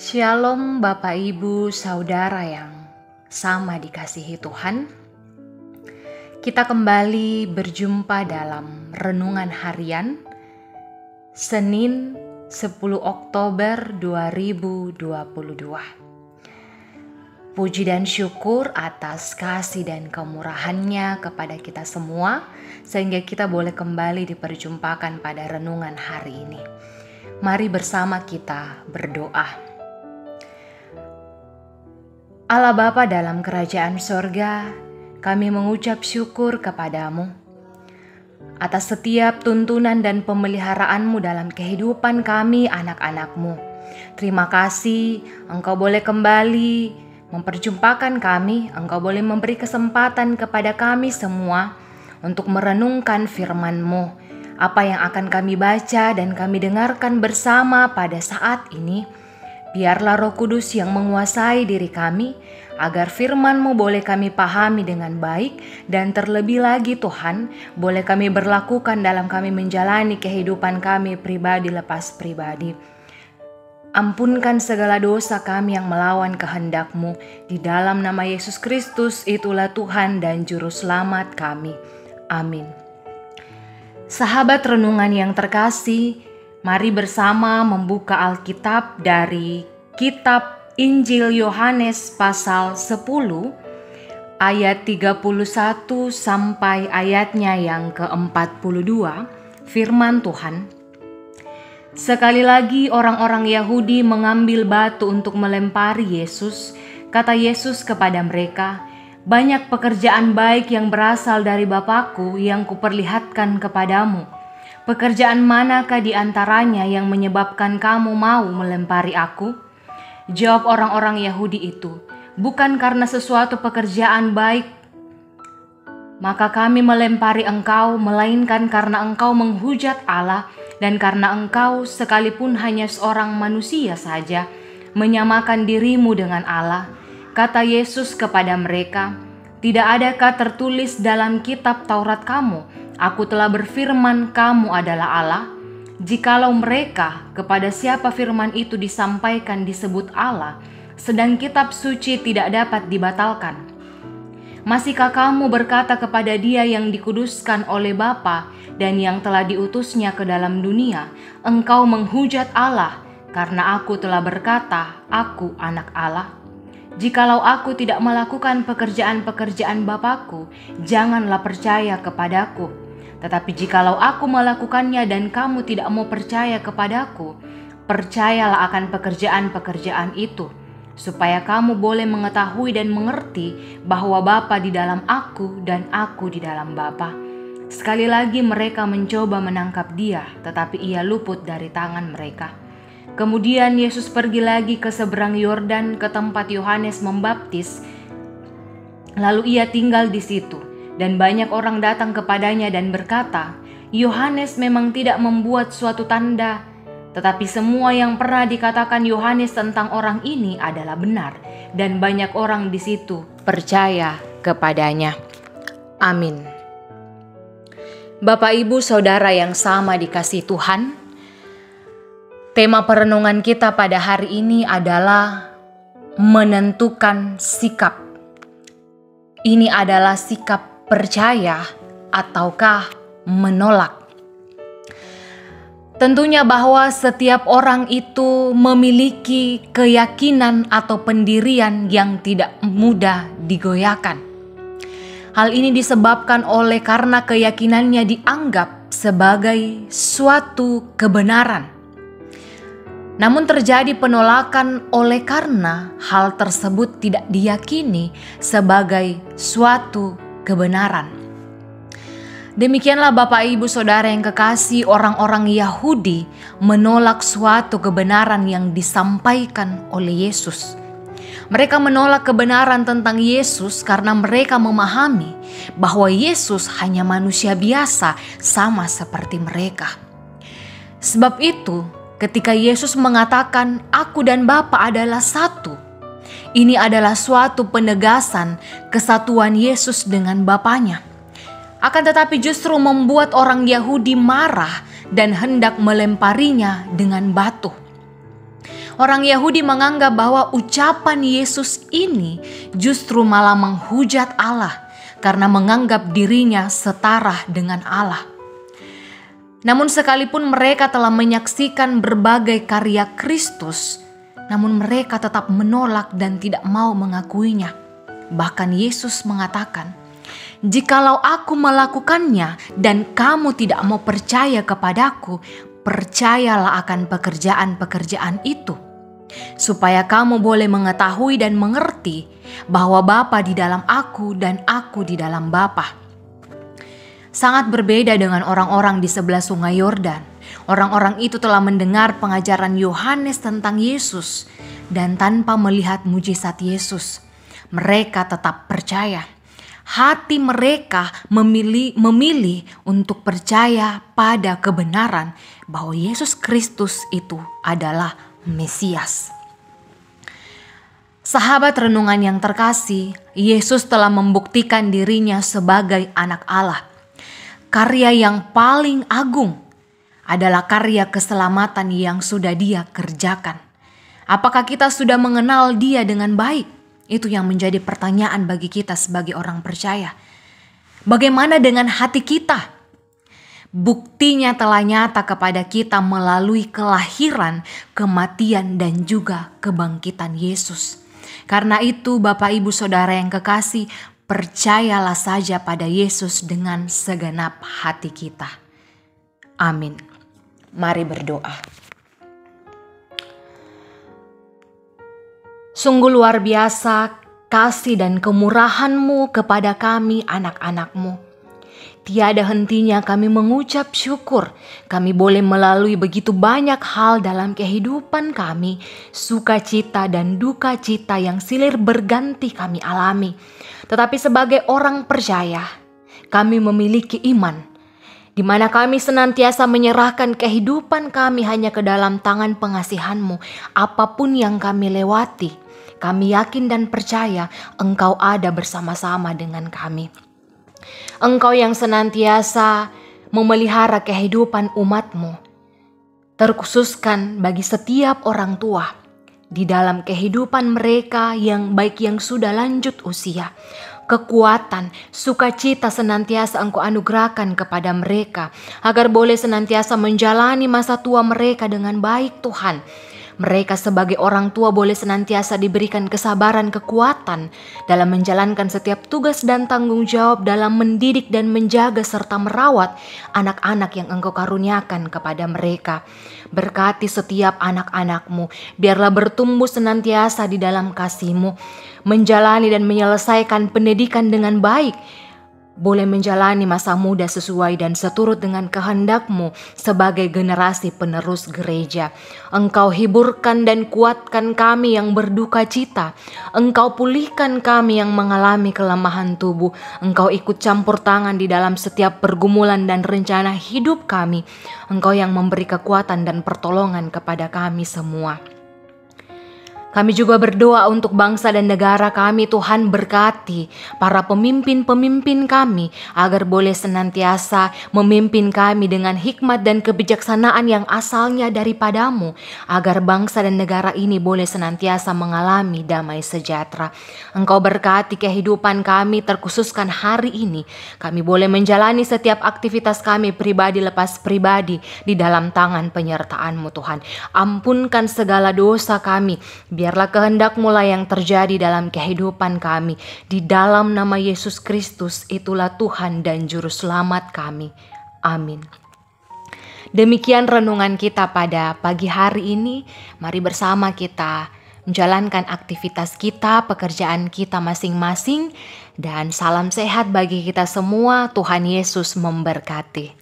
Shalom Bapak Ibu Saudara yang sama dikasihi Tuhan. Kita kembali berjumpa dalam Renungan Harian Senin 10 Oktober 2022. Puji dan syukur atas kasih dan kemurahannya kepada kita semua, sehingga kita boleh kembali diperjumpakan pada renungan hari ini. Mari bersama kita berdoa. Allah Bapa dalam kerajaan sorga, kami mengucap syukur kepadamu atas setiap tuntunan dan pemeliharaanmu dalam kehidupan kami anak-anakmu. Terima kasih Engkau boleh kembali memperjumpakan kami, Engkau boleh memberi kesempatan kepada kami semua untuk merenungkan firman-Mu. Apa yang akan kami baca dan kami dengarkan bersama pada saat ini, biarlah Roh Kudus yang menguasai diri kami, agar firman-Mu boleh kami pahami dengan baik, dan terlebih lagi Tuhan, boleh kami berlakukan dalam kami menjalani kehidupan kami pribadi lepas pribadi. Ampunkan segala dosa kami yang melawan kehendak-Mu. Di dalam nama Yesus Kristus, itulah Tuhan dan Juru Selamat kami. Amin. Sahabat renungan yang terkasih, mari bersama membuka Alkitab dari kitab Injil Yohanes pasal 10 ayat 31 sampai ayatnya yang ke-42. Firman Tuhan, sekali lagi orang-orang Yahudi mengambil batu untuk melempari Yesus. Kata Yesus kepada mereka, banyak pekerjaan baik yang berasal dari Bapakku yang kuperlihatkan kepadamu. Pekerjaan manakah di antaranya yang menyebabkan kamu mau melempari aku? Jawab orang-orang Yahudi itu, bukan karena sesuatu pekerjaan baik maka kami melempari engkau, melainkan karena engkau menghujat Allah dan karena engkau sekalipun hanya seorang manusia saja menyamakan dirimu dengan Allah. Kata Yesus kepada mereka, tidak adakah tertulis dalam kitab Taurat kamu, aku telah berfirman kamu adalah Allah? Jikalau mereka kepada siapa firman itu disampaikan disebut Allah, sedang kitab suci tidak dapat dibatalkan. Masihkah kamu berkata kepada Dia yang dikuduskan oleh Bapa dan yang telah diutusnya ke dalam dunia, engkau menghujat Allah, karena aku telah berkata, aku anak Allah? Jikalau aku tidak melakukan pekerjaan-pekerjaan Bapakku, janganlah percaya kepadaku. Tetapi jikalau aku melakukannya dan kamu tidak mau percaya kepadaku, percayalah akan pekerjaan-pekerjaan itu, supaya kamu boleh mengetahui dan mengerti bahwa Bapa di dalam aku dan aku di dalam Bapa. Sekali lagi mereka mencoba menangkap Dia, tetapi Ia luput dari tangan mereka. Kemudian Yesus pergi lagi ke seberang Yordan ke tempat Yohanes membaptis. Lalu Ia tinggal di situ. Dan banyak orang datang kepadanya dan berkata, Yohanes memang tidak membuat suatu tanda, tetapi semua yang pernah dikatakan Yohanes tentang orang ini adalah benar, dan banyak orang di situ percaya kepadanya. Amin. Bapak Ibu Saudara yang sama dikasihi Tuhan, tema perenungan kita pada hari ini adalah menentukan sikap. Ini adalah sikap percaya ataukah menolak. Tentunya bahwa setiap orang itu memiliki keyakinan atau pendirian yang tidak mudah digoyahkan. Hal ini disebabkan oleh karena keyakinannya dianggap sebagai suatu kebenaran. Namun terjadi penolakan oleh karena hal tersebut tidak diyakini sebagai suatu kebenaran. Demikianlah Bapak Ibu Saudara yang kekasih, orang-orang Yahudi menolak suatu kebenaran yang disampaikan oleh Yesus. Mereka menolak kebenaran tentang Yesus karena mereka memahami bahwa Yesus hanya manusia biasa sama seperti mereka. Sebab itu, ketika Yesus mengatakan, "Aku dan Bapa adalah satu," ini adalah suatu penegasan kesatuan Yesus dengan Bapanya. Akan tetapi justru membuat orang Yahudi marah dan hendak melemparinya dengan batu. Orang Yahudi menganggap bahwa ucapan Yesus ini justru malah menghujat Allah karena menganggap dirinya setara dengan Allah. Namun sekalipun mereka telah menyaksikan berbagai karya Kristus, namun mereka tetap menolak dan tidak mau mengakuinya. Bahkan Yesus mengatakan, "Jikalau aku melakukannya dan kamu tidak mau percaya kepadaku, percayalah akan pekerjaan-pekerjaan itu, supaya kamu boleh mengetahui dan mengerti bahwa Bapa di dalam aku dan aku di dalam Bapa." Sangat berbeda dengan orang-orang di sebelah sungai Yordan. Orang-orang itu telah mendengar pengajaran Yohanes tentang Yesus, dan tanpa melihat mujizat Yesus, mereka tetap percaya. Hati mereka memilih untuk percaya pada kebenaran bahwa Yesus Kristus itu adalah Mesias. Sahabat renungan yang terkasih, Yesus telah membuktikan dirinya sebagai anak Allah. Karya yang paling agung adalah karya keselamatan yang sudah Dia kerjakan. Apakah kita sudah mengenal Dia dengan baik? Itu yang menjadi pertanyaan bagi kita sebagai orang percaya. Bagaimana dengan hati kita? Buktinya telah nyata kepada kita melalui kelahiran, kematian, dan juga kebangkitan Yesus. Karena itu, Bapak, Ibu, Saudara yang kekasih, percayalah saja pada Yesus dengan segenap hati kita. Amin. Mari berdoa. Sungguh luar biasa kasih dan kemurahan-Mu kepada kami anak-anak-Mu. Tiada hentinya kami mengucap syukur. Kami boleh melalui begitu banyak hal dalam kehidupan kami. Sukacita dan duka cita yang silih berganti kami alami. Tetapi sebagai orang percaya, kami memiliki iman, di mana kami senantiasa menyerahkan kehidupan kami hanya ke dalam tangan pengasihan-Mu. Apapun yang kami lewati, kami yakin dan percaya Engkau ada bersama-sama dengan kami. Engkau yang senantiasa memelihara kehidupan umat-Mu, terkhususkan bagi setiap orang tua di dalam kehidupan mereka yang baik yang sudah lanjut usia. Kekuatan, sukacita senantiasa Engkau anugerahkan kepada mereka agar boleh senantiasa menjalani masa tua mereka dengan baik, Tuhan. Mereka sebagai orang tua boleh senantiasa diberikan kesabaran, kekuatan dalam menjalankan setiap tugas dan tanggung jawab dalam mendidik dan menjaga serta merawat anak-anak yang Engkau karuniakan kepada mereka. Berkati setiap anak-anak-Mu, biarlah bertumbuh senantiasa di dalam kasih-Mu, menjalani dan menyelesaikan pendidikan dengan baik, boleh menjalani masa muda sesuai dan seturut dengan kehendak-Mu sebagai generasi penerus gereja. Engkau hiburkan dan kuatkan kami yang berduka cita. Engkau pulihkan kami yang mengalami kelemahan tubuh. Engkau ikut campur tangan di dalam setiap pergumulan dan rencana hidup kami. Engkau yang memberi kekuatan dan pertolongan kepada kami semua. Kami juga berdoa untuk bangsa dan negara kami. Tuhan, berkati para pemimpin-pemimpin kami agar boleh senantiasa memimpin kami dengan hikmat dan kebijaksanaan yang asalnya daripada-Mu, agar bangsa dan negara ini boleh senantiasa mengalami damai sejahtera. Engkau berkati kehidupan kami, terkhususkan hari ini. Kami boleh menjalani setiap aktivitas kami pribadi lepas pribadi di dalam tangan penyertaan-Mu, Tuhan. Ampunkan segala dosa kami. Biarlah kehendak-Mu lah yang terjadi dalam kehidupan kami. Di dalam nama Yesus Kristus, itulah Tuhan dan Juru Selamat kami. Amin. Demikian renungan kita pada pagi hari ini. Mari bersama kita menjalankan aktivitas kita, pekerjaan kita masing-masing. Dan salam sehat bagi kita semua. Tuhan Yesus memberkati.